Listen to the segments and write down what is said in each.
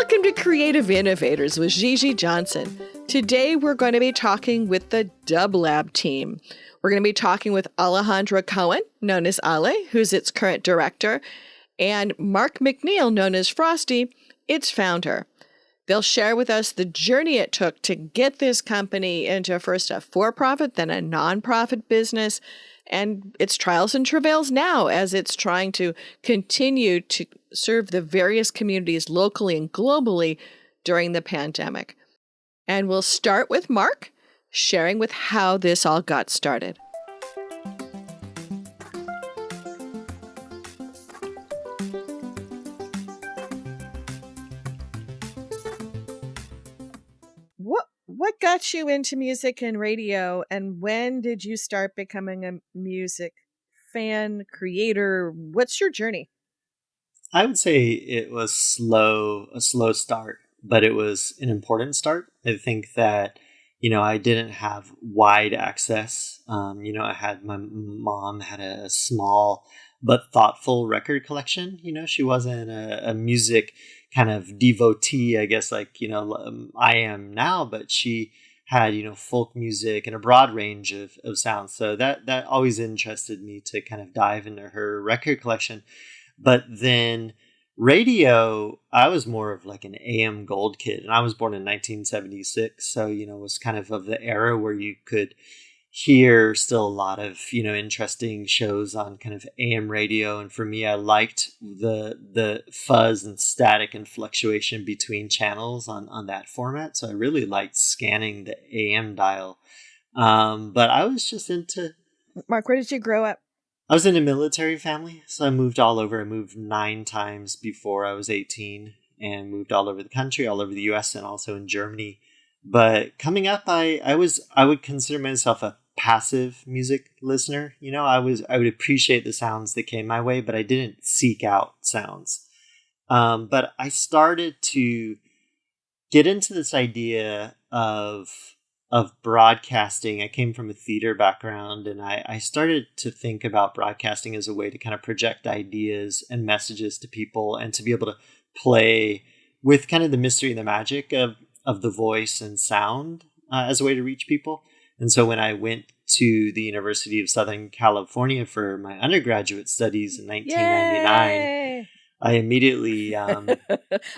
Welcome to Creative Innovators with Gigi Johnson. Today we're going to be talking with the Dublab team. We're going to be talking with Alejandra Cohen, known as Ale, who's its current director, and Mark McNeill, known as Frosty, its founder. They'll share with us the journey it took to get this company into first a for-profit, then a non-profit business, and its trials and travails now as it's trying to continue to serve the various communities locally and globally during the pandemic. And we'll start with Mark, sharing with how this all got started. What got you into music and radio, and when did you start becoming a music fan, creator? What's your journey? I would say it was a slow start, but it was an important start. I think that, I didn't have wide access. My mom had a small but thoughtful record collection. She wasn't a music kind of devotee, I guess, like, I am now, but she had, folk music and a broad range of sounds. So that always interested me to kind of dive into her record collection. But then radio, I was more of like an AM gold kid, and I was born in 1976. So, it was kind of the era where you could hear still a lot of, interesting shows on kind of AM radio. And for me, I liked the fuzz and static and fluctuation between channels on that format. So I really liked scanning the AM dial. But I was just into... Mark, where did you grow up? I was in a military family, so I moved all over. I moved 9 times before I was 18 and moved all over the country, all over the US and also in Germany. But coming up, I would consider myself a passive music listener. I would appreciate the sounds that came my way, but I didn't seek out sounds. But I started to get into this idea of broadcasting. I came from a theater background, and I started to think about broadcasting as a way to kind of project ideas and messages to people, and to be able to play with kind of the mystery and the magic of the voice and sound as a way to reach people. And so when I went to the University of Southern California for my undergraduate studies in 1999, Yay! I immediately I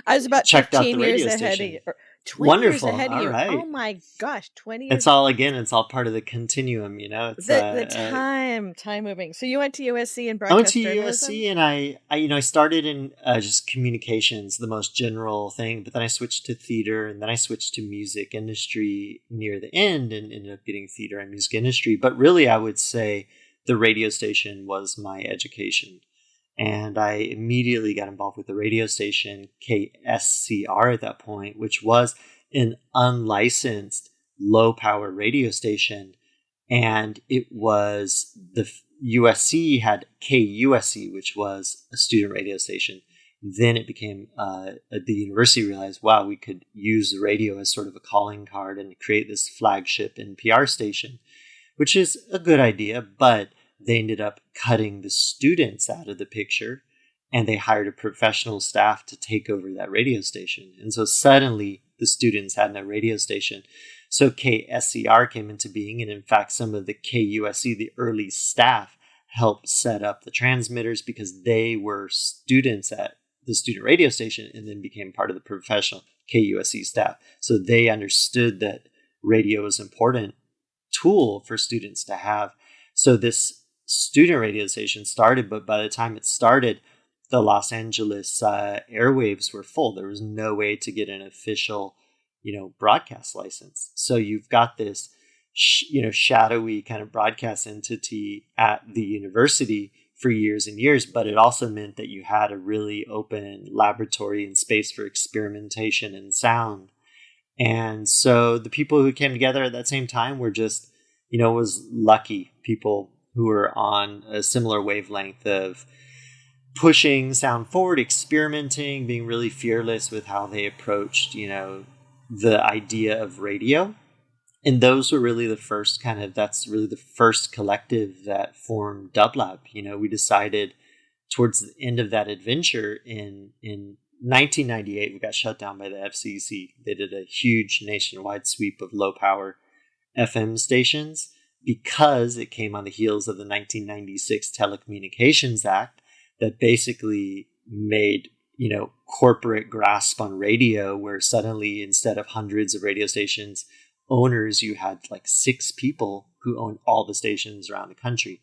was about checked out the 15 radio years ahead station. of you. 20 Wonderful. years ahead of All you. right. Oh my gosh, 20 years. It's all part of the continuum, It's the time moving. So you went to USC and I went broadcast to journalism? USC, and I started in just communications, the most general thing, but then I switched to theater, and then I switched to music industry near the end, and ended up getting theater and music industry. But really, I would say the radio station was my education. And I immediately got involved with the radio station, KSCR at that point, which was an unlicensed low-power radio station. And it was the USC had KUSC, which was a student radio station. Then it became, the university realized, wow, we could use the radio as sort of a calling card and create this flagship NPR station, which is a good idea, but they ended up cutting the students out of the picture, and they hired a professional staff to take over that radio station. And so suddenly the students had no radio station. So KSCR came into being. And in fact, some of the KUSC, the early staff, helped set up the transmitters because they were students at the student radio station and then became part of the professional KUSC staff. So they understood that radio is an important tool for students to have. So this student radio station started, but by the time it started, the Los Angeles airwaves were full. There was no way to get an official, broadcast license. So you've got this, shadowy kind of broadcast entity at the university for years and years, but it also meant that you had a really open laboratory and space for experimentation and sound. And so the people who came together at that same time were just, was lucky people who were on a similar wavelength of pushing sound forward, experimenting, being really fearless with how they approached, the idea of radio. And those were really the first that's really the first collective that formed Dublab. We decided towards the end of that adventure in 1998, we got shut down by the FCC. They did a huge nationwide sweep of low power FM stations because it came on the heels of the 1996 Telecommunications Act that basically made, corporate grasp on radio, where suddenly instead of hundreds of radio stations owners, you had like 6 people who owned all the stations around the country.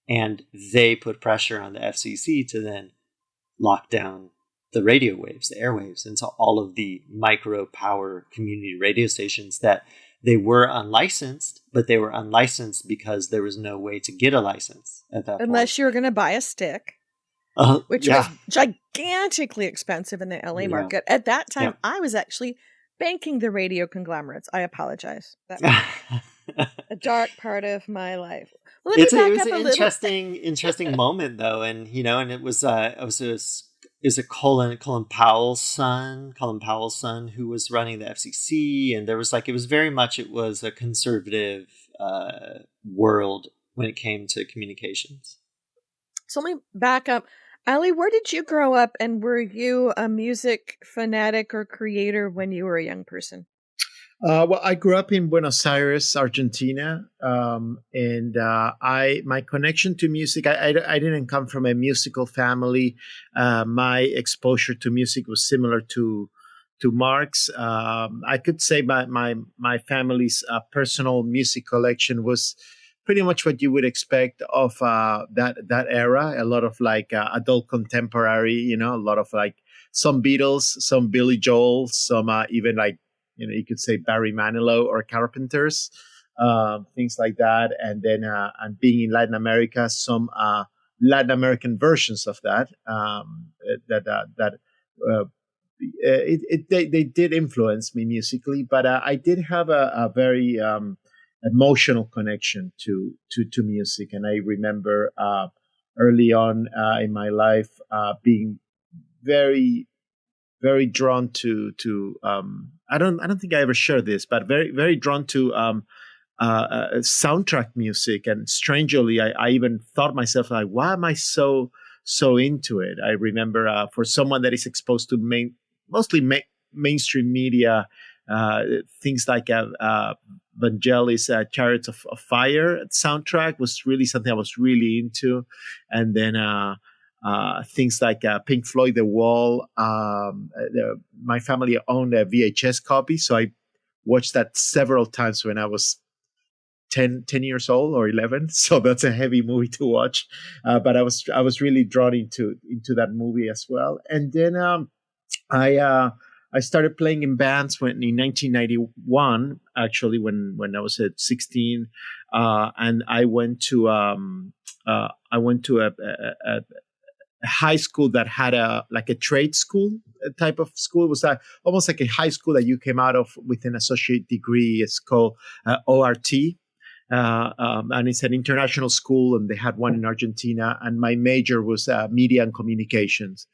And they put pressure on the FCC to then lock down the radio waves, the airwaves. And so all of the micro power community radio stations that they were unlicensed, but they were unlicensed because there was no way to get a license at that point. Unless you were going to buy a stick, which was gigantically expensive in the LA market. At that time, I was actually banking the radio conglomerates. I apologize. That was a dark part of my life. Well, it was an interesting moment, though. And, and it was a Colin Powell's son, who was running the FCC. And there was it was a conservative world when it came to communications. So let me back up. Ali, where did you grow up, and were you a music fanatic or creator when you were a young person? Well, I grew up in Buenos Aires, Argentina, and my connection to music. I didn't come from a musical family. My exposure to music was similar to Mark's. I could say my family's personal music collection was pretty much what you would expect of that era. A lot of adult contemporary, a lot of some Beatles, some Billy Joel, some even you could say Barry Manilow or Carpenters, things like that. And then and being in Latin America, some Latin American versions of that they did influence me musically. But I did have a very emotional connection to music, and I remember early on in my life being very, very drawn to I don't think I ever shared this, but very, very drawn to soundtrack music. And strangely, I even thought myself why am I so into it? I remember for someone that is exposed to mostly mainstream media, things like Vangelis' Chariots of Fire soundtrack was really something I was really into. And then things like Pink Floyd, The Wall. My family owned a VHS copy, so I watched that several times when I was 10 years old or 11. So that's a heavy movie to watch. But I was really drawn into that movie as well. And then I started playing in bands in 1991, actually, when I was at 16, and I went to a high school that had a trade school type of school. It was almost like a high school that you came out of with an associate degree. It's called ORT, and it's an international school, and they had one in Argentina. And my major was media and communications,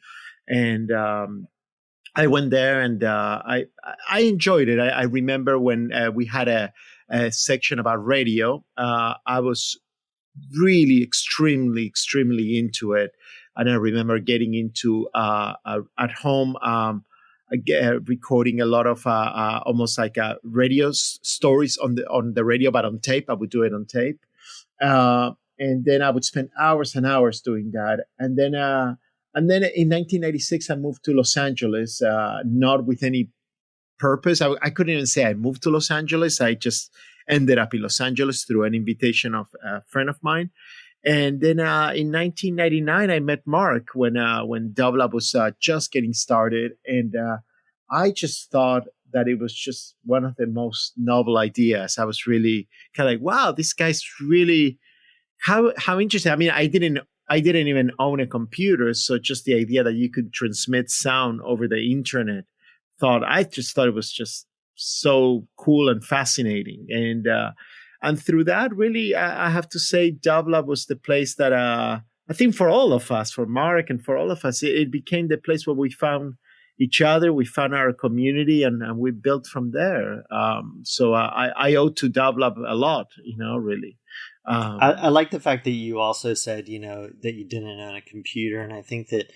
and I went there, and I enjoyed it. I remember when we had a section about radio. I was really extremely into it, and I remember getting into at home recording a lot of almost like radio stories on the radio, but on tape. I would do it on tape, and then I would spend hours and hours doing that, and then in 1996, I moved to Los Angeles, not with any purpose. I couldn't even say I moved to Los Angeles. I just ended up in Los Angeles through an invitation of a friend of mine. And then in 1999, I met Mark when Dublab was just getting started. And I just thought that it was just one of the most novel ideas. I was really kind of wow, this guy's really, how interesting. I mean, I didn't even own a computer, so just the idea that you could transmit sound over the internet, I just thought it was just so cool and fascinating. And through that, really, I have to say, Dublab was the place that I think for all of us, for Mark and for all of us, it became the place where we found each other, we found our community, and we built from there. So I owe to Dublab a lot, really. I like the fact that you also said, that you didn't own a computer. And I think that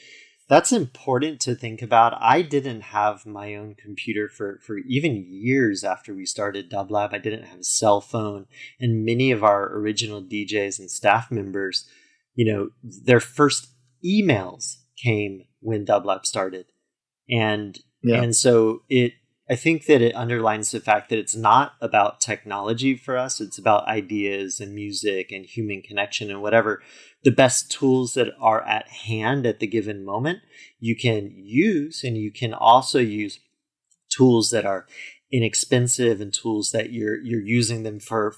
That's important to think about. I didn't have my own computer for even years after we started Dublab. I didn't have a cell phone. And many of our original DJs and staff members, their first emails came when Dublab started. And so I think that it underlines the fact that it's not about technology for us. It's about ideas and music and human connection and whatever the best tools that are at hand at the given moment you can use. And you can also use tools that are inexpensive and tools that you're using them for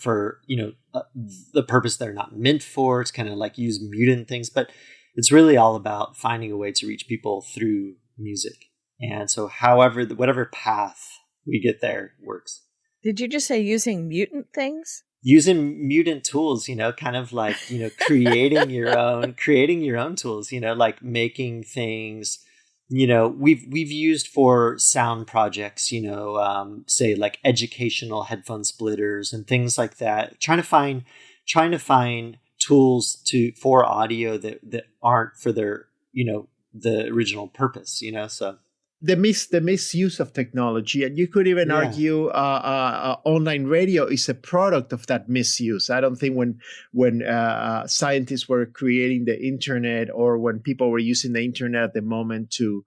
the purpose they're not meant for. It's kind of like use mutant things, but it's really all about finding a way to reach people through music. And so whatever path we get there works. Did you just say using mutant things? Using mutant tools, kind of like, creating your own tools, like making things, we've used for sound projects, say like educational headphone splitters and things like that, trying to find tools for audio that aren't for their, the original purpose, so. The misuse of technology, and you could even argue online radio is a product of that misuse. I don't think when scientists were creating the internet, or when people were using the internet at the moment to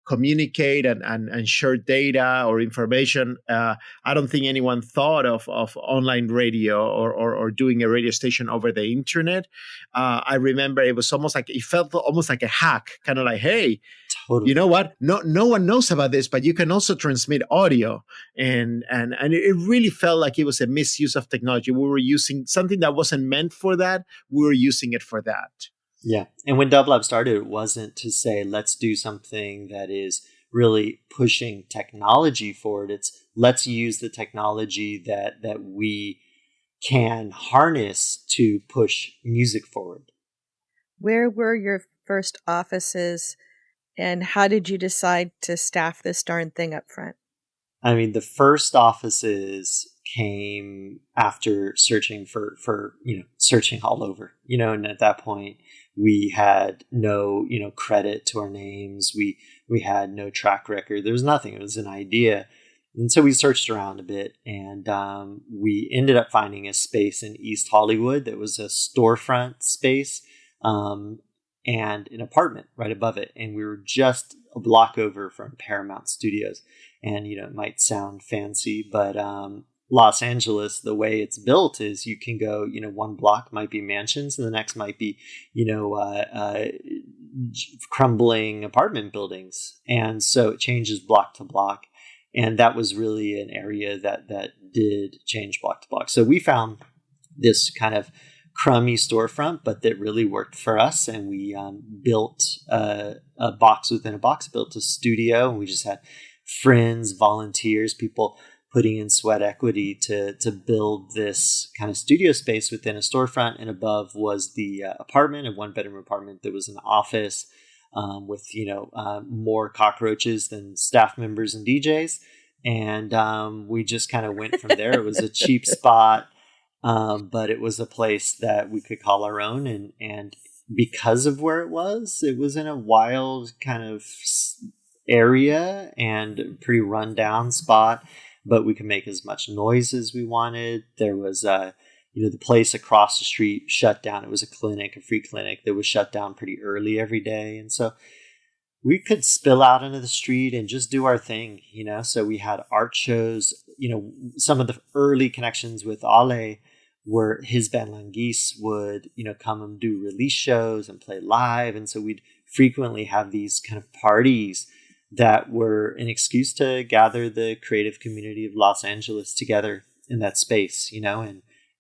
communicate and share data or information, I don't think anyone thought of online radio or doing a radio station over the internet. I remember it felt almost like a hack, kind of like, hey, totally. You know what? No one knows about this, but you can also transmit audio, and it really felt like it was a misuse of technology. We were using something that wasn't meant for that. We were using it for that. Yeah. And when Dublab started, it wasn't to say, let's do something that is really pushing technology forward. It's let's use the technology that we can harness to push music forward. Where were your first offices, and how did you decide to staff this darn thing up front? I mean, the first offices came after searching for searching all over, and at that point we had no, credit to our names. We had no track record. There was nothing. It was an idea. And so we searched around a bit, and we ended up finding a space in East Hollywood that was a storefront space and an apartment right above it. And we were just a block over from Paramount Studios. And, it might sound fancy, but Los Angeles, the way it's built is you can go, one block might be mansions and the next might be, crumbling apartment buildings. And so it changes block to block. And that was really an area that did change block to block. So we found this kind of crummy storefront, but that really worked for us. And we built a box within a box, built a studio, and we just had friends, volunteers, people putting in sweat equity to build this kind of studio space within a storefront. And above was the apartment, a one-bedroom apartment that was an office with, more cockroaches than staff members and DJs. And we just kind of went from there. It was a cheap spot, but it was a place that we could call our own. And because of where it was in a wild kind of area and a pretty rundown spot, but we could make as much noise as we wanted. There was, the place across the street shut down. It was a free clinic that was shut down pretty early every day. And so we could spill out into the street and just do our thing, So we had art shows, some of the early connections with Ale were his band Languisse would, come and do release shows and play live. And so we'd frequently have these kind of parties that were an excuse to gather the creative community of Los Angeles together in that space,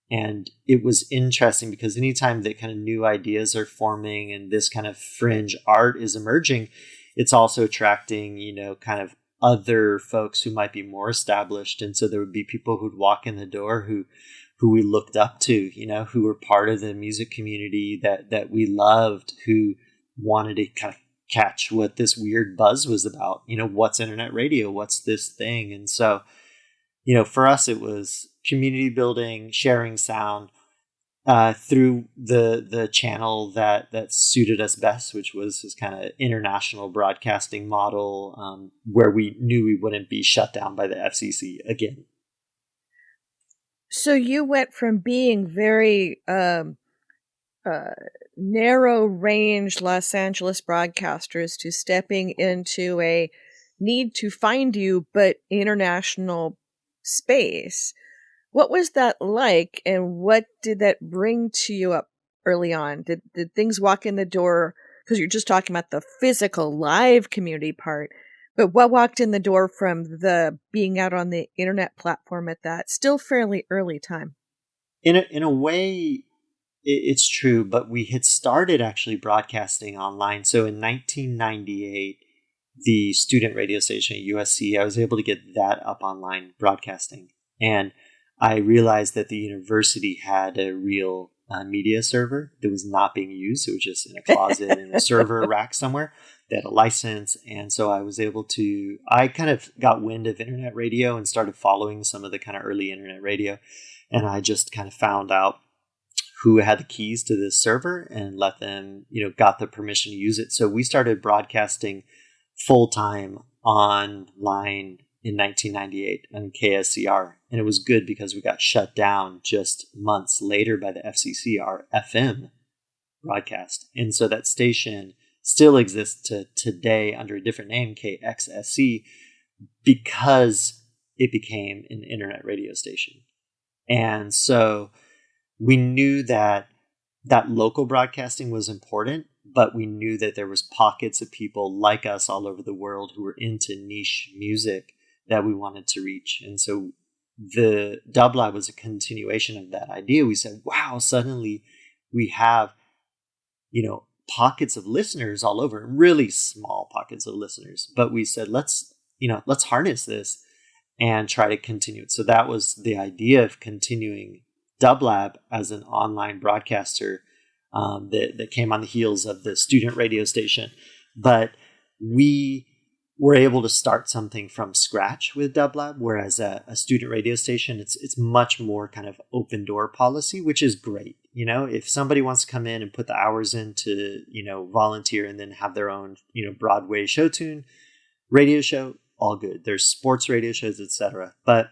and it was interesting because anytime that kind of new ideas are forming and this kind of fringe art is emerging, it's also attracting, kind of other folks who might be more established. And so there would be people who'd walk in the door who we looked up to, who were part of the music community that we loved, who wanted to kind of catch what this weird buzz was about, what's internet radio, what's this thing. And so, for us, it was community building, sharing sound, through the channel that suited us best, which was this kind of international broadcasting model, where we knew we wouldn't be shut down by the FCC again. So you went from being very narrow range Los Angeles broadcasters to stepping into a need to find you but international space. What was that like, and what did that bring to you up early on? Did things walk in the door? Because you're just talking about the physical live community part, but what walked in the door from the being out on the internet platform at that still fairly early time? In a way, it's true, but we had started actually broadcasting online. So in 1998, the student radio station at USC, I was able to get that up online broadcasting. And I realized that the university had a real media server that was not being used. It was just in a closet in a server rack somewhere. They had a license. And so I was able to, I kind of got wind of internet radio and started following some of the kind of early internet radio. And I just kind of found out who had the keys to this server and let them, got the permission to use it. So we started broadcasting full time online in 1998 on KSCR. And it was good because we got shut down just months later by the FCC, our FM broadcast. And so that station still exists to today under a different name, KXSC, because it became an internet radio station. And so we knew that local broadcasting was important, but we knew that there was pockets of people like us all over the world who were into niche music that we wanted to reach. And so the Dublab was a continuation of that idea. We said, wow, suddenly we have, pockets of listeners all over, really small pockets of listeners. But we said, let's harness this and try to continue it. So that was the idea of continuing Dublab as an online broadcaster that came on the heels of the student radio station. But we were able to start something from scratch with Dublab, whereas a student radio station, it's much more kind of open door policy, which is great. If somebody wants to come in and put the hours in to, volunteer and then have their own, Broadway show tune radio show, all good. There's sports radio shows, etc. But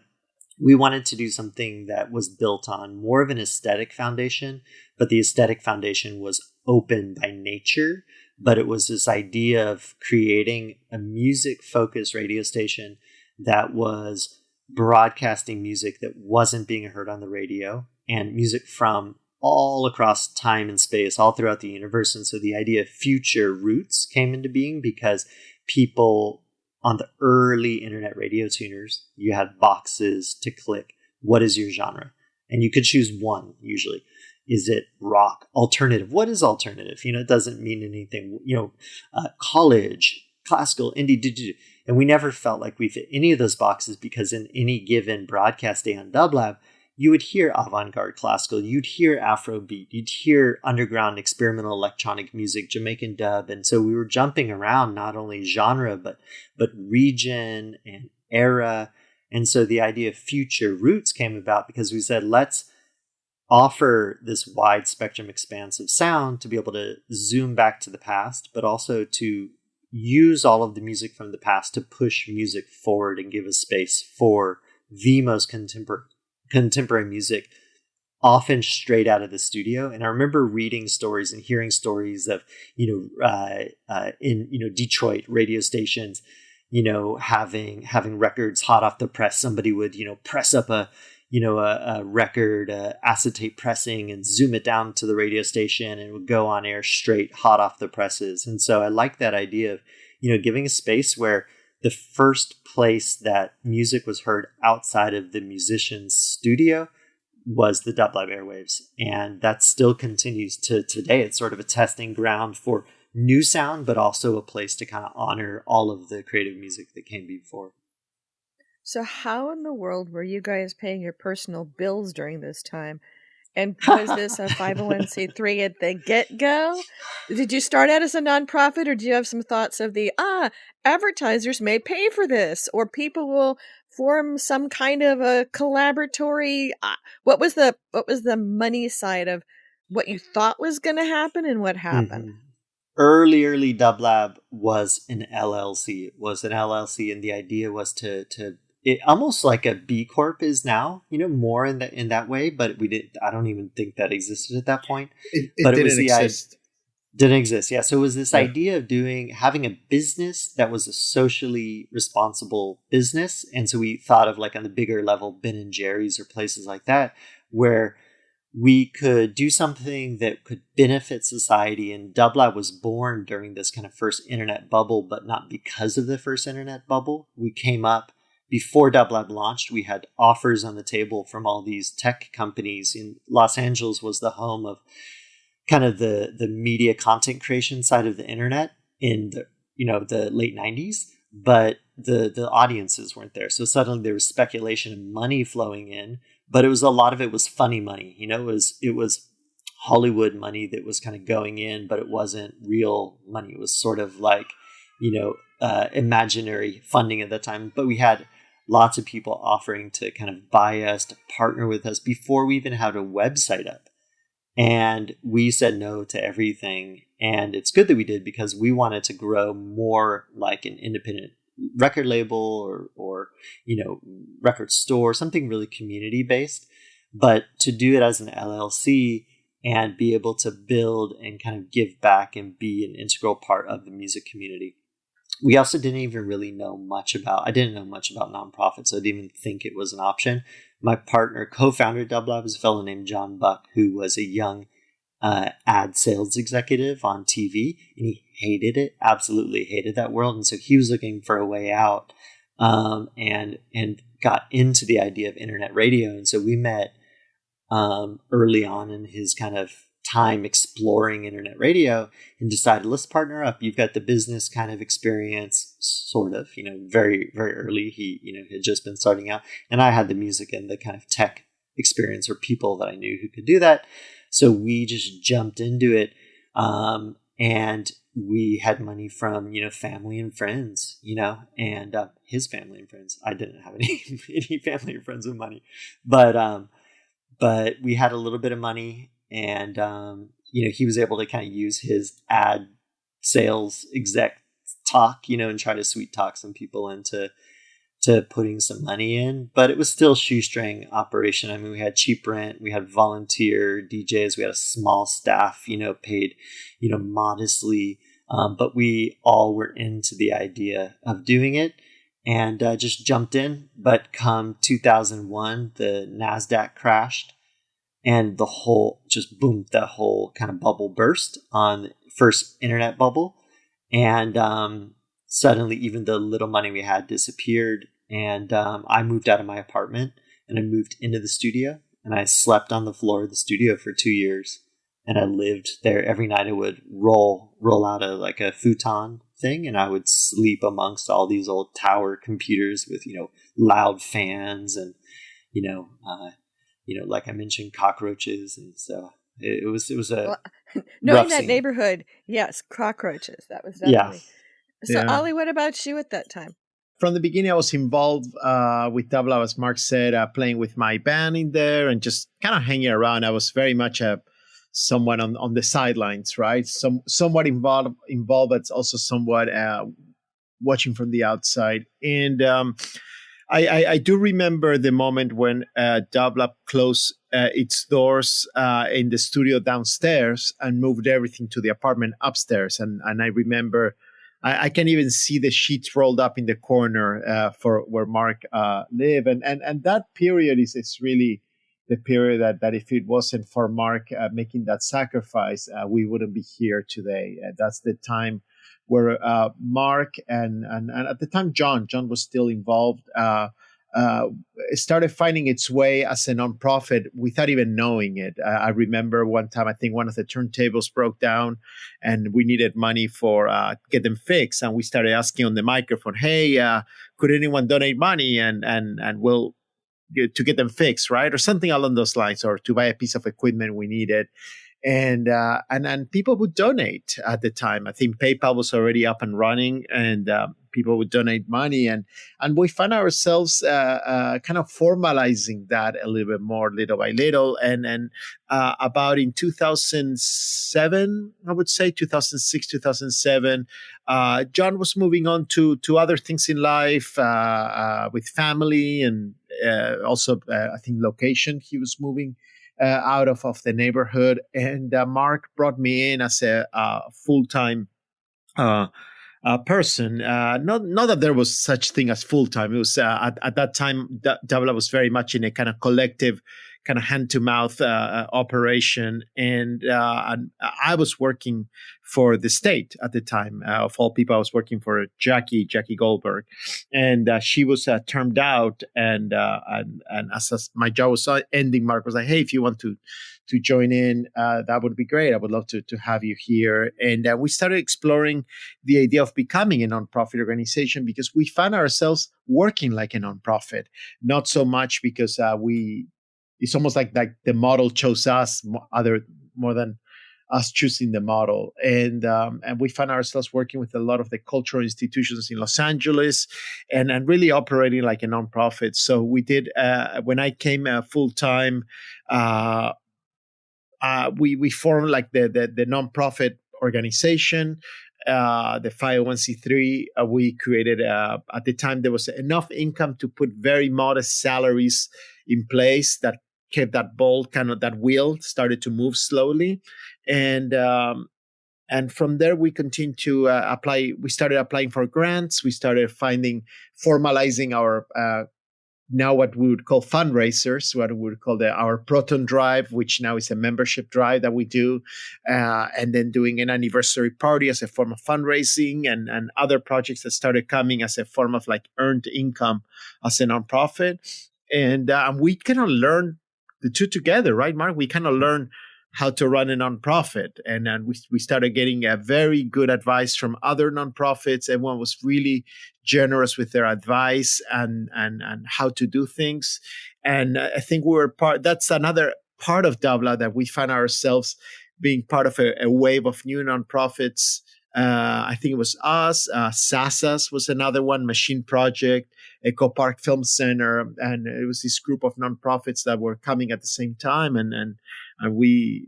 we wanted to do something that was built on more of an aesthetic foundation, but the aesthetic foundation was open by nature. But it was this idea of creating a music-focused radio station that was broadcasting music that wasn't being heard on the radio, and music from all across time and space, all throughout the universe. And so the idea of future roots came into being because people on the early internet radio tuners, you had boxes to click. What is your genre? And you could choose one usually. Is it rock, alternative? What is alternative? It doesn't mean anything. College, classical, indie, and we never felt like we fit any of those boxes because in any given broadcast day on Dublab, you would hear avant-garde classical, you'd hear Afrobeat, you'd hear underground experimental electronic music, Jamaican dub, and so we were jumping around not only genre but region and era, and so the idea of future roots came about because we said let's offer this wide spectrum expanse of sound to be able to zoom back to the past, but also to use all of the music from the past to push music forward and give a space for the most contemporary music, often straight out of the studio. And I remember reading stories and hearing stories of, in Detroit radio stations, having records hot off the press. Somebody would, press up a record, acetate pressing, and zoom it down to the radio station, and it would go on air straight, hot off the presses. And so I like that idea of, giving a space where the first place that music was heard outside of the musician's studio was the Dublab airwaves. And that still continues to today. It's sort of a testing ground for new sound, but also a place to kind of honor all of the creative music that came before. So how in the world were you guys paying your personal bills during this time? And was this a 501c3 at the get-go? Did you start out as a nonprofit, or do you have some thoughts of advertisers may pay for this, or people will form some kind of a collaboratory? What was the money side of what you thought was going to happen and what happened? Mm-hmm. Early Dublab was an LLC. It was an LLC, and the idea was to it almost like a B Corp is now, more in that way. But we did. I don't even think that existed at that point. It but didn't exist. Didn't exist. Yeah. So it was this idea of having a business that was a socially responsible business. And so we thought of, like, on the bigger level, Ben and Jerry's or places like that, where we could do something that could benefit society. And Dublab was born during this kind of first internet bubble, but not because of the first internet bubble. We came up before Dublab launched. We had offers on the table from all these tech companies. In Los Angeles was the home of kind of the media content creation side of the internet in the late 90s, but the audiences weren't there. So suddenly there was speculation and money flowing in, but a lot of it was funny money. It was Hollywood money that was kind of going in, but it wasn't real money. It was sort of like, imaginary funding at the time. But we had lots of people offering to kind of buy us, to partner with us before we even had a website up. And we said no to everything. And it's good that we did, because we wanted to grow more like an independent record label or record store, something really community based. But to do it as an LLC and be able to build and kind of give back and be an integral part of the music community. We also didn't even really know much about, I didn't know much about nonprofits, so I didn't even think it was an option. My partner, co-founder of Dublab, is a fellow named John Buck, who was a young ad sales executive on TV, and he hated it, absolutely hated that world. And so he was looking for a way out, and got into the idea of internet radio. And so we met early on in his kind of time exploring internet radio, and decided, let's partner up. You've got the business kind of experience, sort of, very, very early. He, had just been starting out, and I had the music and the kind of tech experience, or people that I knew who could do that. So we just jumped into it. And we had money from, family and friends, and his family and friends. I didn't have any family or friends with money, but we had a little bit of money. And, he was able to kind of use his ad sales exec talk, and try to sweet talk some people into putting some money in. But it was still shoestring operation. I mean, we had cheap rent, we had volunteer DJs, we had a small staff, paid, modestly. But we all were into the idea of doing it, and just jumped in. But come 2001, the NASDAQ crashed. And the whole, just boom, that whole kind of bubble burst on the first internet bubble. And suddenly even the little money we had disappeared. And I moved out of my apartment, and I moved into the studio, and I slept on the floor of the studio for 2 years. And I lived there every night. I would roll out of like a futon thing, and I would sleep amongst all these old tower computers with, loud fans and, like I mentioned, cockroaches. And so it was a knowing that scene. Neighborhood, yes, cockroaches. That was definitely. Yeah. So, Ollie, what about you at that time? From the beginning, I was involved with Dublab, as Mark said, playing with my band in there and just kind of hanging around. I was very much someone on the sidelines, right? Somewhat involved, but also somewhat watching from the outside. And I do remember the moment when Dublab closed its doors in the studio downstairs and moved everything to the apartment upstairs. And I remember, I can even see the sheets rolled up in the corner for where Mark lived. And that period is really the period that if it wasn't for Mark making that sacrifice, we wouldn't be here today. That's the time where Mark and at the time John was still involved, started finding its way as a nonprofit without even knowing it. I remember one time, I think one of the turntables broke down and we needed money for get them fixed. And we started asking on the microphone, hey, could anyone donate money and we'll to get them fixed, right? Or something along those lines, or to buy a piece of equipment we needed. And people would donate at the time. I think PayPal was already up and running, and people would donate money, and we found ourselves kind of formalizing that a little bit more, little by little. And about in 2007, I would say 2006, 2007, John was moving on to other things in life, with family, and also I think location. He was moving out of the neighborhood, and Mark brought me in as a full-time person. Not that there was such thing as full-time. It was at that time, Dublab was very much in a kind of collective, kind of hand-to-mouth operation, and I was working for the state at the time. Of all people, I was working for Jackie Goldberg, and she was termed out. And as my job was ending, Mark was like, "Hey, if you want to join in, that would be great. I would love to have you here." And we started exploring the idea of becoming a nonprofit organization, because we found ourselves working like a nonprofit, not so much because it's almost like the model chose us more than us choosing the model. And we found ourselves working with a lot of the cultural institutions in Los Angeles, and really operating like a nonprofit. So we did, when I came full time, we formed like the nonprofit organization, the 501c3. We created, at the time, there was enough income to put very modest salaries in place that kept that ball, kind of that wheel started to move slowly. And from there, we continued to apply. We started applying for grants. We started formalizing our now what we would call fundraisers, what we would call our Proton Drive, which now is a membership drive that we do, and then doing an anniversary party as a form of fundraising, and other projects that started coming as a form of like earned income as a nonprofit. And we kind of learned the two together, right, Mark? We kind of learned how to run a nonprofit, and then we started getting very good advice from other nonprofits. Everyone was really generous with their advice and how to do things. And I think that's another part of Dublab, that we found ourselves being part of a wave of new nonprofits. I think it was us. SASAS was another one, Machine Project, Echo Park Film Center, and it was this group of nonprofits that were coming at the same time. And we,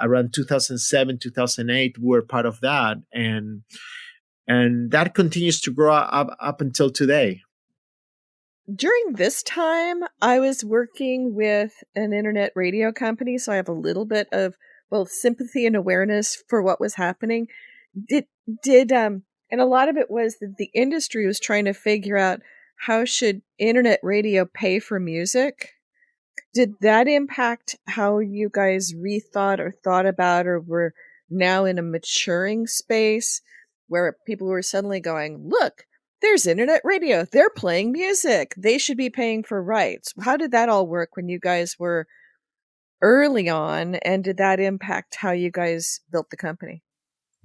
around 2007, 2008, we were part of that. And that continues to grow up until today. During this time, I was working with an internet radio company, so I have a little bit of both sympathy and awareness for what was happening. And a lot of it was that the industry was trying to figure out how should internet radio pay for music. Did that impact how you guys rethought or thought about, or were now in a maturing space where people were suddenly going, look, there's internet radio, they're playing music, they should be paying for rights? How did that all work when you guys were early on, and did that impact how you guys built the company?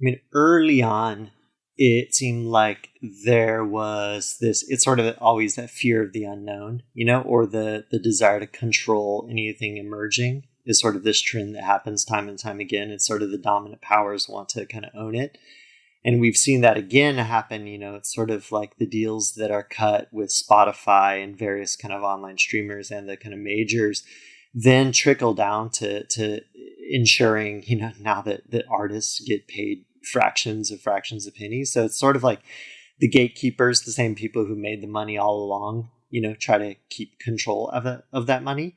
I mean, early on, it seemed like there was it's sort of always that fear of the unknown, or the desire to control anything emerging is sort of this trend that happens time and time again. It's sort of the dominant powers want to kind of own it. And we've seen that again happen, it's sort of like the deals that are cut with Spotify and various kind of online streamers and the kind of majors then trickle down to ensuring, now that artists get paid fractions of pennies. So it's sort of like the gatekeepers, the same people who made the money all along, try to keep control of that money.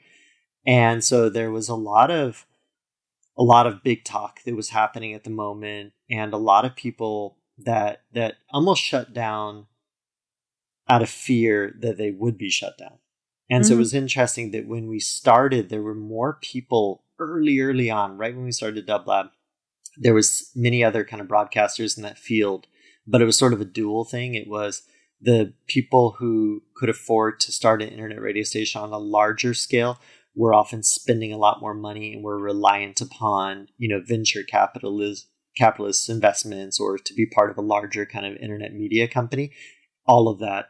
And so there was a lot of big talk that was happening at the moment, and a lot of people that almost shut down out of fear that they would be shut down. And so it was interesting that when we started, there were more people early on, right when we started Dublab. There was many other kind of broadcasters in that field, but it was sort of a dual thing. It was the people who could afford to start an internet radio station on a larger scale were often spending a lot more money and were reliant upon, venture capitalist investments, or to be part of a larger kind of internet media company. All of that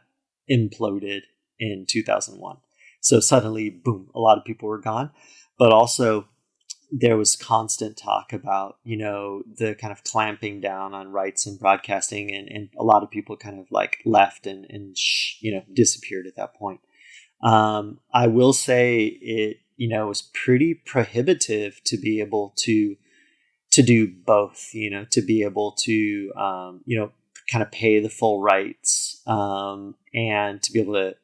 imploded in 2001. So suddenly, boom, a lot of people were gone. But also, there was constant talk about, the kind of clamping down on rights in broadcasting, and a lot of people kind of like left and disappeared at that point. I will say it, was pretty prohibitive to be able to do both, to be able to, kind of pay the full rights, and to be able to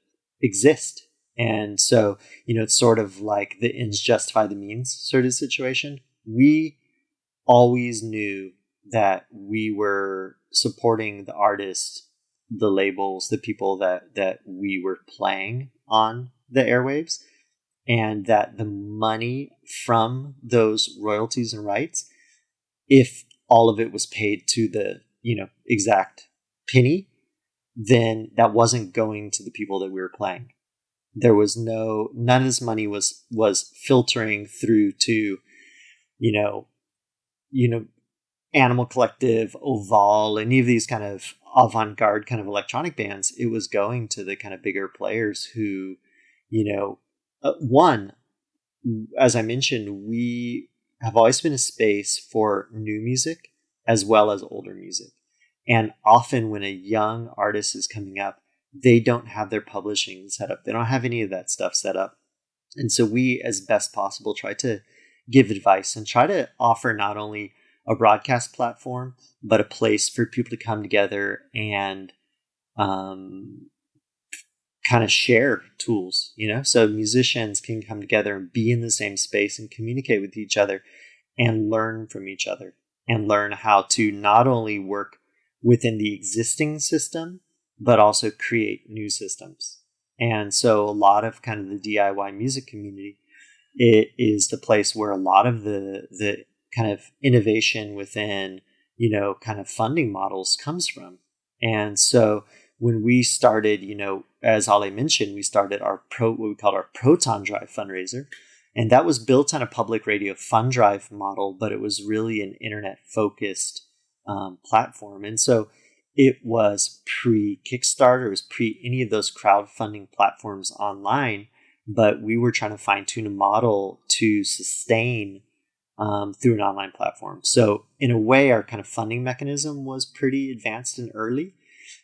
exist. And so, it's sort of like the ends justify the means sort of situation. We always knew that we were supporting the artists, the labels, the people that we were playing on the airwaves, and that the money from those royalties and rights, if all of it was paid to the, exact penny, then that wasn't going to the people that we were playing. There was none of this money was filtering through to, Animal Collective, Oval, any of these kind of avant-garde kind of electronic bands. It was going to the kind of bigger players who, one, as I mentioned, we have always been a space for new music as well as older music. And often when a young artist is coming up, they don't have their publishing set up. They don't have any of that stuff set up. And so we, as best possible, try to give advice and try to offer not only a broadcast platform, but a place for people to come together and kind of share tools, so musicians can come together and be in the same space and communicate with each other and learn from each other and learn how to not only work within the existing system, but also create new systems. And so a lot of kind of the DIY music community, it is the place where a lot of the kind of innovation within, kind of funding models comes from. And so when we started, as Ale mentioned, we started what we called our Proton Drive fundraiser. And that was built on a public radio fund drive model, but it was really an internet focused platform. And so it was pre-Kickstarter, it was pre any of those crowdfunding platforms online, but we were trying to fine tune a model to sustain through an online platform. So in a way, our kind of funding mechanism was pretty advanced and early.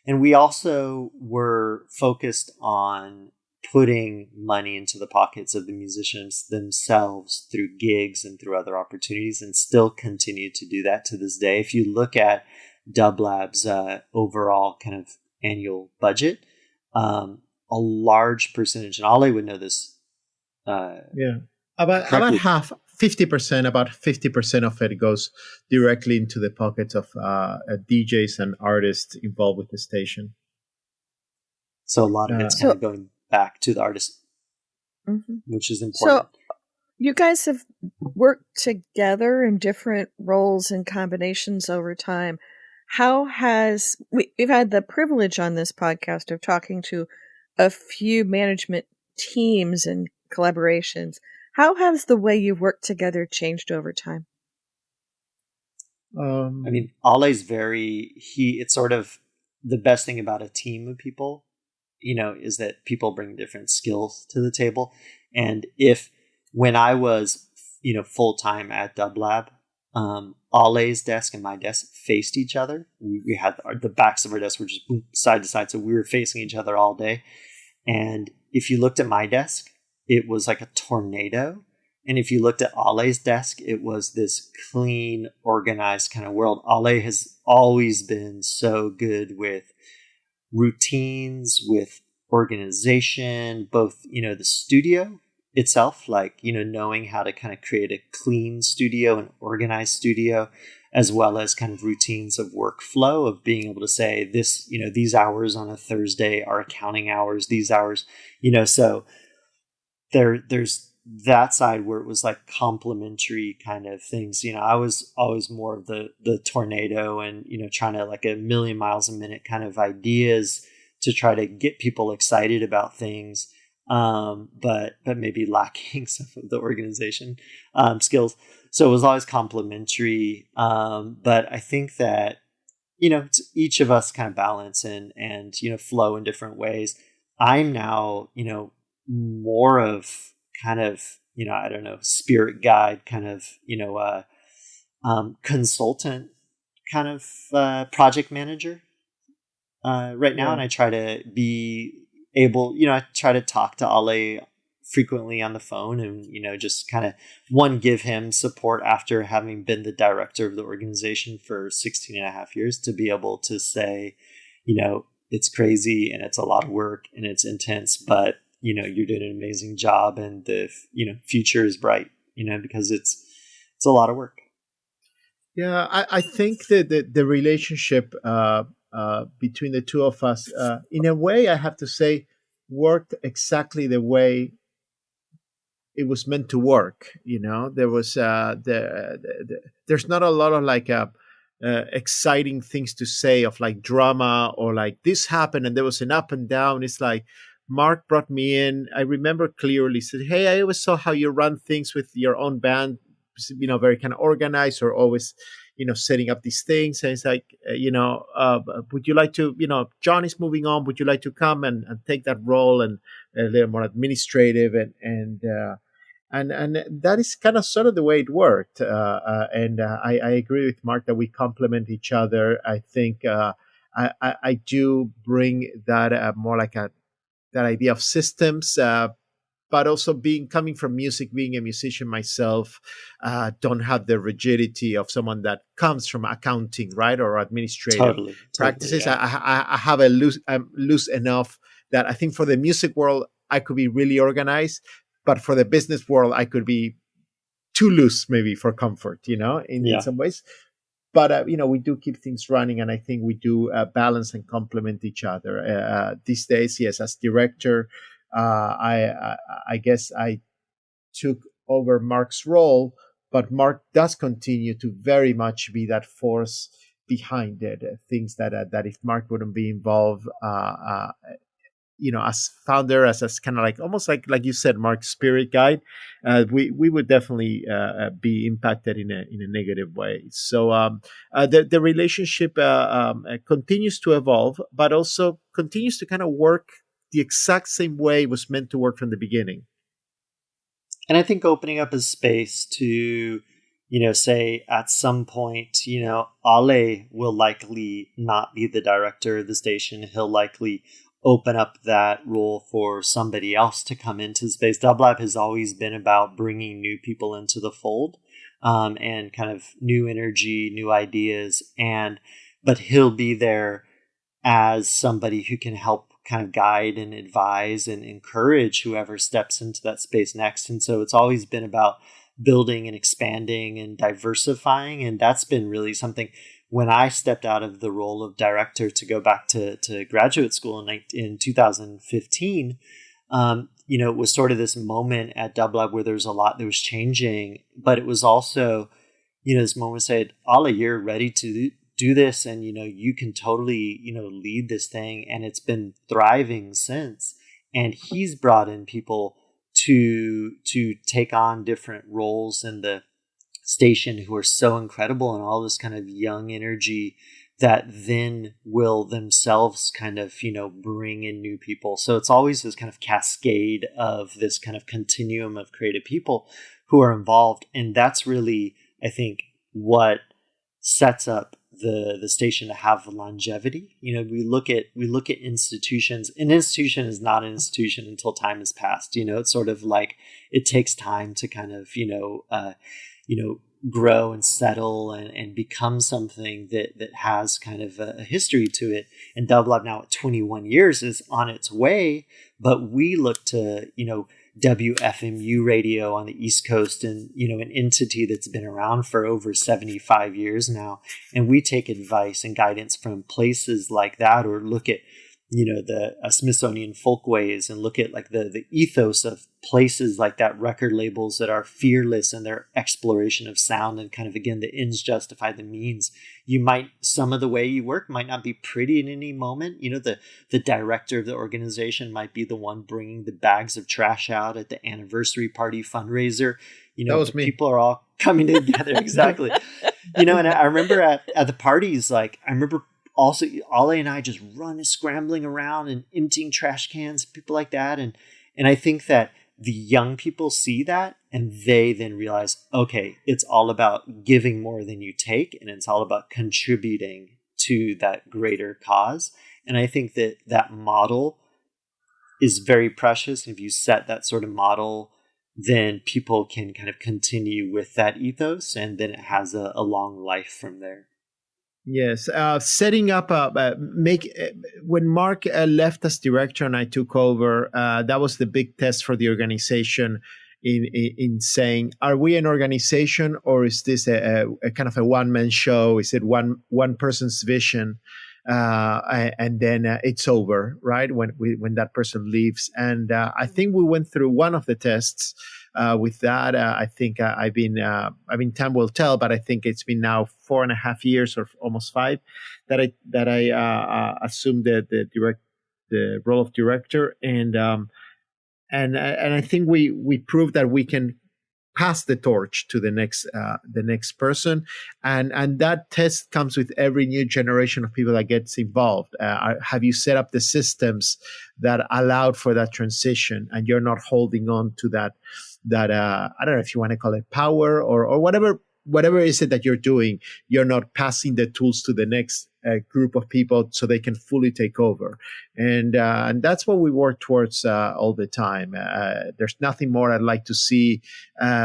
And we also were focused on putting money into the pockets of the musicians themselves through gigs and through other opportunities, and still continue to do that to this day. If you look at Dublab's overall kind of annual budget, a large percentage, and Ale would know this. About half, 50%, about 50% of it goes directly into the pockets of DJs and artists involved with the station. So a lot of it's kind of going back to the artist, which is important. So you guys have worked together in different roles and combinations over time. How has we've had the privilege on this podcast of talking to a few management teams and collaborations. How has the way you've worked together changed over time? I mean, Ale's it's sort of the best thing about a team of people, is that people bring different skills to the table. And when I was, full-time at Dublab, Ale's desk and my desk faced each other. We had the backs of our desks were just side to side. So we were facing each other all day. And if you looked at my desk, it was like a tornado. And if you looked at Ale's desk, it was this clean, organized kind of world. Ale has always been so good with routines, with organization, both, the studio itself, like, knowing how to kind of create a clean studio, an organized studio, as well as kind of routines of workflow of being able to say this, these hours on a Thursday are accounting hours, these hours, so there's that side where it was like complementary kind of things. I was always more of the tornado and, trying to like 1,000,000 miles a minute kind of ideas to try to get people excited about things. But maybe lacking some of the organization skills. So it was always complementary. But I think that, each of us kind of balance and flow in different ways. I'm now, more of kind of, I don't know, spirit guide kind of, consultant kind of project manager right now. Yeah. And I try to be able, I try to talk to Ale frequently on the phone and, just kind of give him support after having been the director of the organization for 16 and a half years to be able to say, it's crazy and it's a lot of work and it's intense, but, you're doing an amazing job and the, future is bright, because it's a lot of work. Yeah, I think that the relationship between the two of us, in a way, I have to say, worked exactly the way it was meant to work. There was there's not a lot of exciting things to say of like drama or like this happened and there was an up and down. It's like Mark brought me in. I remember clearly, said, "Hey, I always saw how you run things with your own band, very kind of organized or always, setting up these things." And it's like, would you like to, John is moving on. Would you like to come and take that role and they're more administrative and that is kind of sort of the way it worked. I agree with Mark that we complement each other. I think I do bring that more like that idea of systems, but also coming from music, being a musician myself, don't have the rigidity of someone that comes from accounting, right, or administrative practices. Yeah. I have a loose enough that I think for the music world I could be really organized, but for the business world I could be too loose, maybe for comfort, in some ways. But, we do keep things running, and I think we do balance and complement each other. These days, yes, as director, I guess I took over Mark's role, but Mark does continue to very much be that force behind it. Things that if Mark wouldn't be involved, as founder, as kind of like almost like you said, Mark's spirit guide, we would definitely be impacted in a negative way. So the relationship continues to evolve, but also continues to kind of work the exact same way it was meant to work from the beginning. And I think opening up a space to, say at some point, Ale will likely not be the director of the station. He'll likely open up that role for somebody else to come into the space. Dublab has always been about bringing new people into the fold, and kind of new energy, new ideas, but he'll be there as somebody who can help kind of guide and advise and encourage whoever steps into that space next. And so it's always been about building and expanding and diversifying. And that's been really something. When I stepped out of the role of director to go back to graduate school in 2015, it was sort of this moment at Dublab where there was a lot that was changing, but it was also, this moment said, Ale, you're ready to do this, and you can totally lead this thing, and it's been thriving since. And he's brought in people to take on different roles in the station who are so incredible, and all this kind of young energy that then will themselves kind of bring in new people. So it's always this kind of cascade of this kind of continuum of creative people who are involved, and that's really, I think, what sets up the station to have longevity. We look at institutions. An institution is not an institution until time has passed. It's sort of like it takes time to kind of grow and settle and become something that has kind of a history to it. And Dublab now at 21 years is on its way, but we look to WFMU radio on the East Coast, and an entity that's been around for over 75 years now, and we take advice and guidance from places like that, or look at the Smithsonian Folkways, and look at like the ethos of places like that, record labels that are fearless in their exploration of sound, and kind of, again, the ends justify the means. Some of the way you work might not be pretty in any moment. The director of the organization might be the one bringing the bags of trash out at the anniversary party fundraiser. That was me. People are all coming together. Exactly. And I remember at the parties, like, I remember also Ale and I just scrambling around and emptying trash cans, people like that. And I think that the young people see that and they then realize, okay, it's all about giving more than you take, and it's all about contributing to that greater cause. And I think that that model is very precious. If you set that sort of model, then people can kind of continue with that ethos, and then it has a long life from there. Yes, setting up when Mark left as director and I took over, that was the big test for the organization in saying, are we an organization, or is this a kind of a one-man show? Is it one person's vision, and then it's over, right? When that person leaves, and I think we went through one of the tests. With that, I think time will tell, but I think it's been now 4.5 years or almost 5 that I assumed the role of director, and I think we proved that we can pass the torch to the next person, and that test comes with every new generation of people that gets involved. Have you set up the systems that allowed for that transition, and you're not holding on to that I don't know if you want to call it power or whatever is it that you're doing, you're not passing the tools to the next group of people so they can fully take over. And that's what we work towards all the time. There's nothing more I'd like to see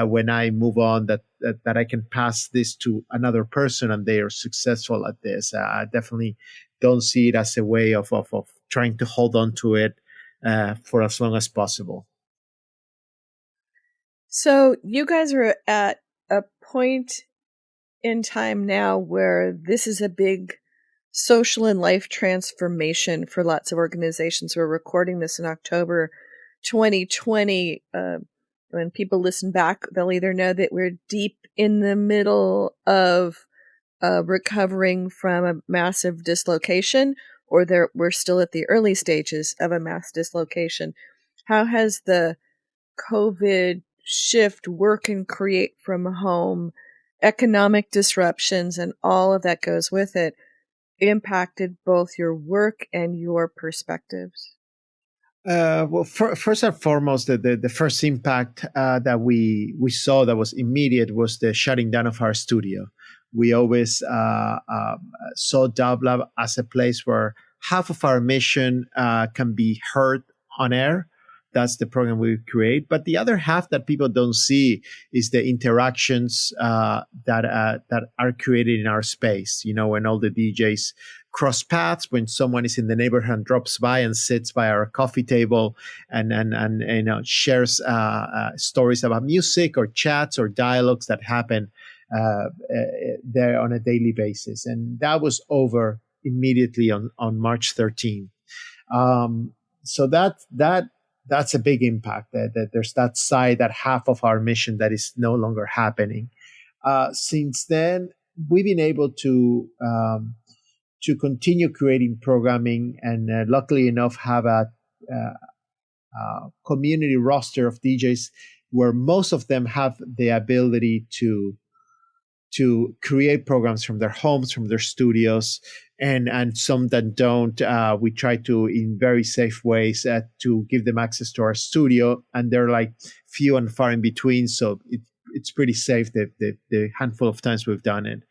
when I move on that I can pass this to another person and they are successful at this. I definitely don't see it as a way of trying to hold on to it for as long as possible. So you guys are at a point in time now where this is a big social and life transformation for lots of organizations. We're recording this in October 2020. When people listen back, they'll either know that we're deep in the middle of recovering from a massive dislocation, or we're still at the early stages of a mass dislocation. How has the COVID shift, work and create from home, economic disruptions, and all of that goes with it, impacted both your work and your perspectives? Well, first and foremost, the first impact that we saw that was immediate was the shutting down of our studio. We always saw Dublab as a place where half of our mission can be heard on air. That's the program we create. But the other half that people don't see is the interactions that are created in our space. You know, when all the DJs cross paths, when someone is in the neighborhood and drops by and sits by our coffee table and you know, shares stories about music or chats or dialogues that happen there on a daily basis. And that was over immediately on March 13th. So that's a big impact. That there's that side, that half of our mission that is no longer happening. Since then, we've been able to continue creating programming, and luckily enough, have a community roster of DJs where most of them have the ability to create programs from their homes, from their studios, and some that don't. We try to, in very safe ways, to give them access to our studio, and they're like few and far in between. So it's pretty safe, the handful of times we've done it.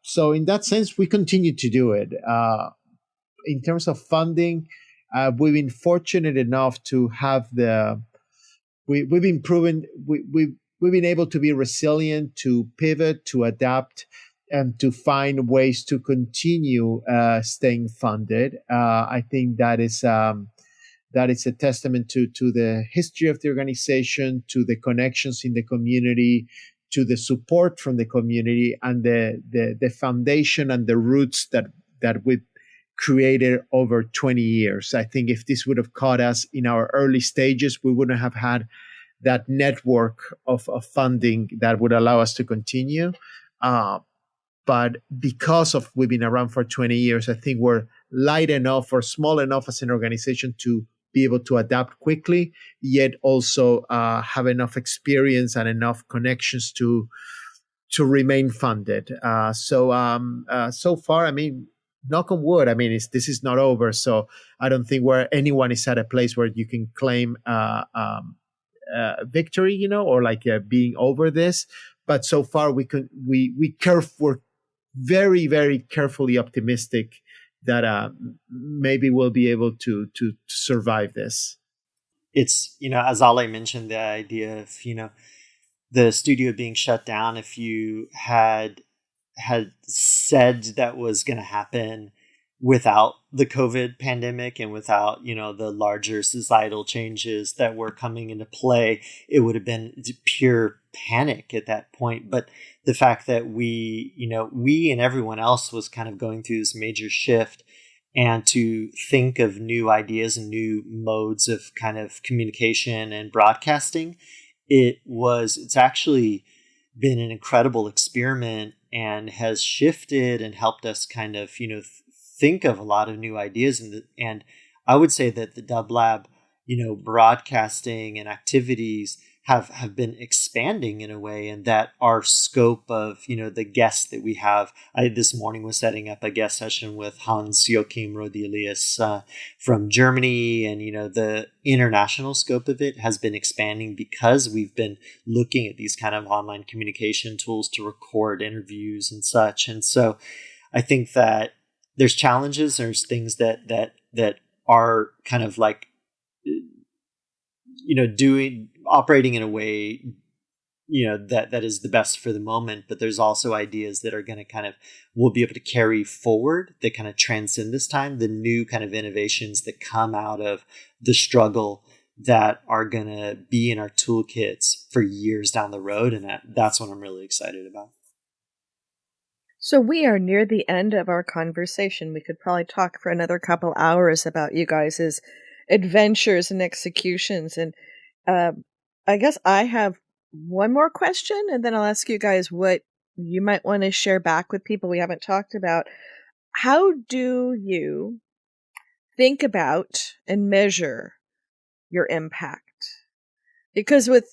So in that sense, we continue to do it. In terms of funding, we've been fortunate enough to have we've been proven, we've been able to be resilient, to pivot, to adapt, and to find ways to continue staying funded. I think that is a testament to the history of the organization, to the connections in the community, to the support from the community, and the foundation and the roots that we've created over 20 years. I think if this would have caught us in our early stages, we wouldn't have had that network of funding that would allow us to continue. But because of we've been around for 20 years, I think we're light enough or small enough as an organization to be able to adapt quickly, yet also have enough experience and enough connections to remain funded. So far, I mean, knock on wood, I mean, this is not over. So I don't think anyone is at a place where you can claim victory, or like being over this. But so far, we're very, very carefully optimistic that maybe we'll be able to survive this. It's, as Ale mentioned, the idea of, the studio being shut down. If you had said that was going to happen without the COVID pandemic and without, the larger societal changes that were coming into play, it would have been pure panic at that point. But the fact that we and everyone else was kind of going through this major shift, and to think of new ideas and new modes of kind of communication and broadcasting, it's actually been an incredible experiment and has shifted and helped us kind of, think of a lot of new ideas. And I would say that the Dublab, broadcasting and activities have been expanding in a way, and that our scope of, the guests that we have. I this morning was setting up a guest session with Hans Joachim Rodelius from Germany, and, the international scope of it has been expanding because we've been looking at these kind of online communication tools to record interviews and such. And so I think that there's challenges, there's things that are kind of like, operating in a way, that is the best for the moment. But there's also ideas that are going to we'll be able to carry forward, that kind of transcend this time, the new kind of innovations that come out of the struggle that are going to be in our toolkits for years down the road. And that's what I'm really excited about. So we are near the end of our conversation. We could probably talk for another couple hours about you guys' adventures and executions. And I guess I have one more question, and then I'll ask you guys what you might want to share back with people we haven't talked about. How do you think about and measure your impact? Because with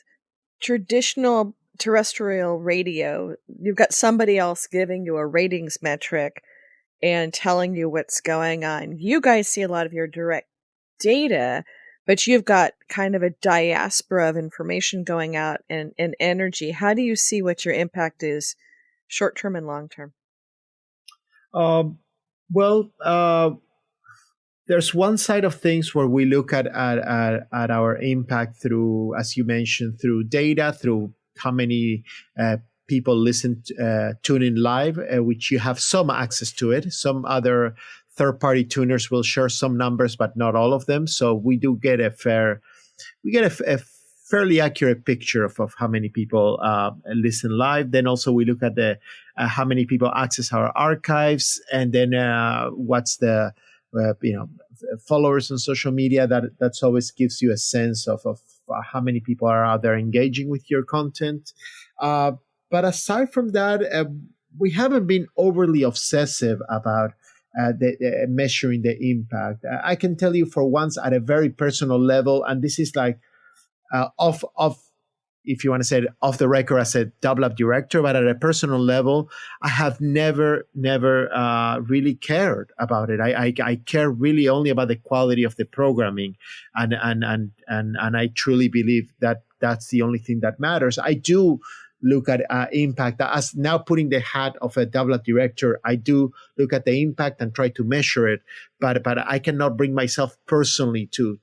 traditional terrestrial radio, you've got somebody else giving you a ratings metric and telling you what's going on. You guys see a lot of your direct data, but you've got kind of a diaspora of information going out and energy. How do you see what your impact is, short term and long term? There's one side of things where we look at our impact through, as you mentioned, through data, through how many people tune in live, which you have some access to it. Some other third-party tuners will share some numbers, but not all of them. So we do get a fairly accurate picture of how many people listen live. Then also we look at the how many people access our archives, and then what's the followers on social media. That's always gives you a sense of how many people are out there engaging with your content. But aside from that, we haven't been overly obsessive about measuring the impact. I can tell you for once at a very personal level, and this is like off if you want to say it off the record as a Dublab director, but at a personal level, I have never really cared about it. I care really only about the quality of the programming, and I truly believe that that's the only thing that matters. I do look at impact. As now putting the hat of a Dublab director, I do look at the impact and try to measure it, but I cannot bring myself personally to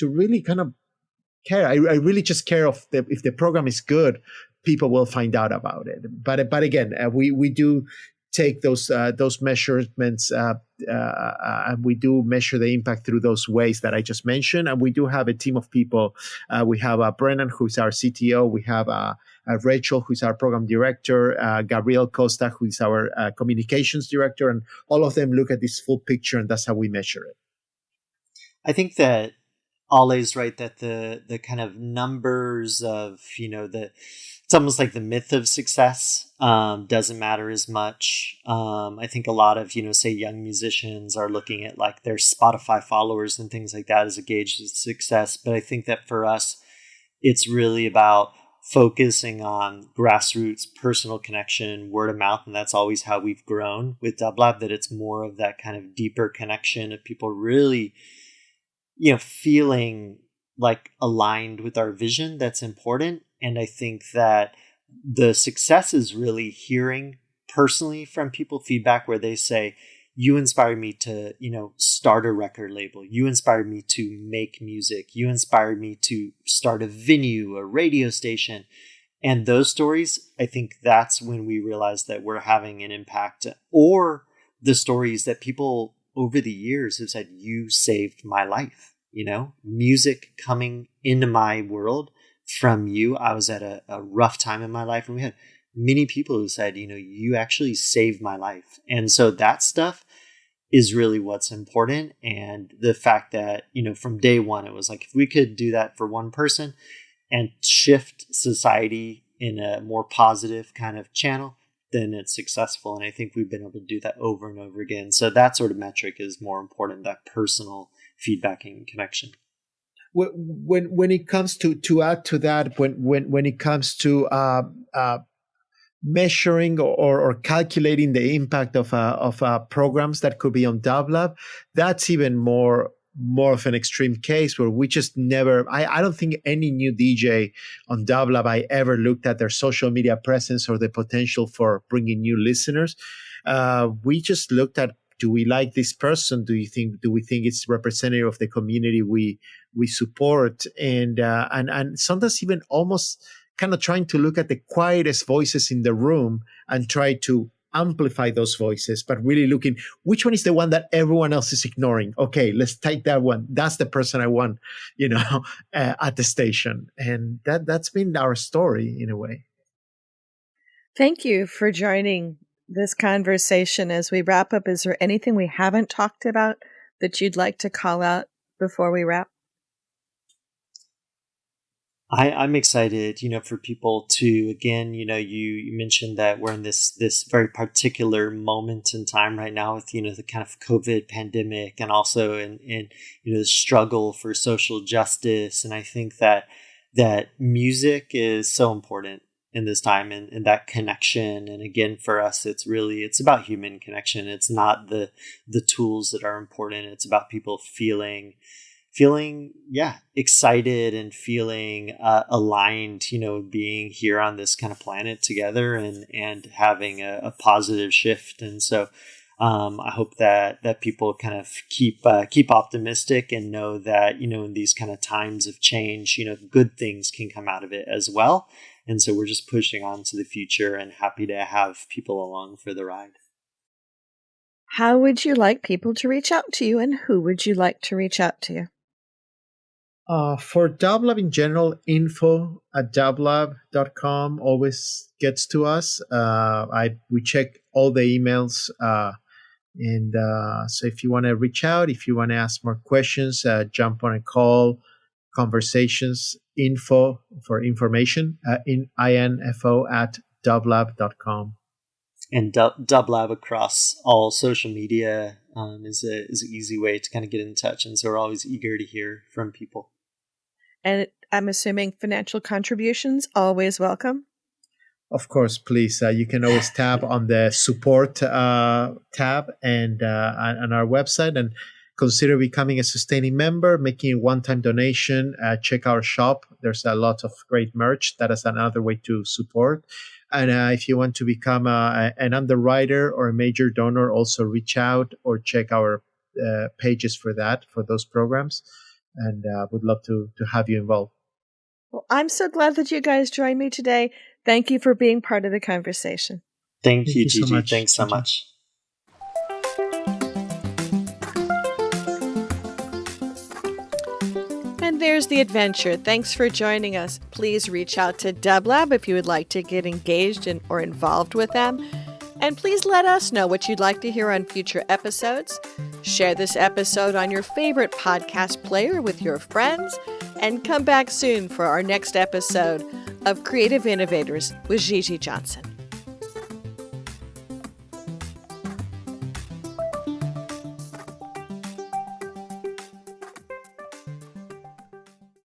really kind of care. I really just care if the program is good, people will find out about it. But again, we do take those measurements and we do measure the impact through those ways that I just mentioned. And we do have a team of people. We have Brennan, who's our CTO. We have Rachel, who's our program director. Gabriel Costa, who is our communications director. And all of them look at this full picture, and that's how we measure it. I think that Ole's right that the kind of numbers of, it's almost like the myth of success doesn't matter as much. I think a lot of, say young musicians are looking at like their Spotify followers and things like that as a gauge of success. But I think that for us, it's really about focusing on grassroots, personal connection, word of mouth. And that's always how we've grown with Dublab, that it's more of that kind of deeper connection of people really, feeling like aligned with our vision that's important. And I think that the success is really hearing personally from people feedback where they say, you inspired me to, start a record label. You inspired me to make music. You inspired me to start a venue, a radio station. And those stories, I think that's when we realize that we're having an impact. Or the stories that people over the years have said, you saved my life. Music coming into my world from you. I was at a rough time in my life, and we had many people who said, you actually saved my life. And so that stuff is really what's important. And the fact that, from day one, it was like, if we could do that for one person and shift society in a more positive kind of channel, then it's successful. And I think we've been able to do that over and over again. So that sort of metric is more important, that personal feedback and connection. When it comes to add to that, when it comes to measuring or calculating the impact of programs that could be on Dublab, that's even more of an extreme case where we just never, I don't think any new DJ on Dublab I ever looked at their social media presence or the potential for bringing new listeners. We just looked at, do we like this person? Do we think it's representative of the community we support? And sometimes even almost kind of trying to look at the quietest voices in the room and try to amplify those voices, but really looking, which one is the one that everyone else is ignoring? Okay, let's take that one. That's the person I want, at the station. And that's been our story in a way. Thank you for joining this conversation. As we wrap up, is there anything we haven't talked about that you'd like to call out before we wrap? I'm excited, for people to, again, you mentioned that we're in this very particular moment in time right now with, the kind of COVID pandemic and also in the struggle for social justice. And I think that music is so important in this time and that connection. And again, for us, it's about human connection. It's not the tools that are important. It's about people feeling excited and feeling aligned, being here on this kind of planet together and having a positive shift. And so I hope that people kind of keep optimistic and know that, in these kind of times of change, good things can come out of it as well. And so we're just pushing on to the future and happy to have people along for the ride. How would you like people to reach out to you, and who would you like to reach out to you? For Dublab in general, info@dublab.com always gets to us. We check all the emails. And so if you want to reach out, if you want to ask more questions, jump on a call, conversations, info for information, info@dublab.com. And Dublab across all social media is an easy way to kind of get in touch. And so we're always eager to hear from people. And I'm assuming financial contributions, always welcome. Of course, please. You can always tap on the support tab and on our website and consider becoming a sustaining member, making a one-time donation. Check our shop. There's a lot of great merch. That is another way to support. And if you want to become an underwriter or a major donor, also reach out or check our pages for those programs. And would love to have you involved. Well, I'm so glad that you guys joined me today. Thank you for being part of the conversation. Thank you, Gigi. So much. Thanks so much. And there's the adventure. Thanks for joining us. Please reach out to Dublab if you would like to get engaged in or involved with them. And please let us know what you'd like to hear on future episodes. Share this episode on your favorite podcast player with your friends. And come back soon for our next episode of Creative Innovators with Gigi Johnson.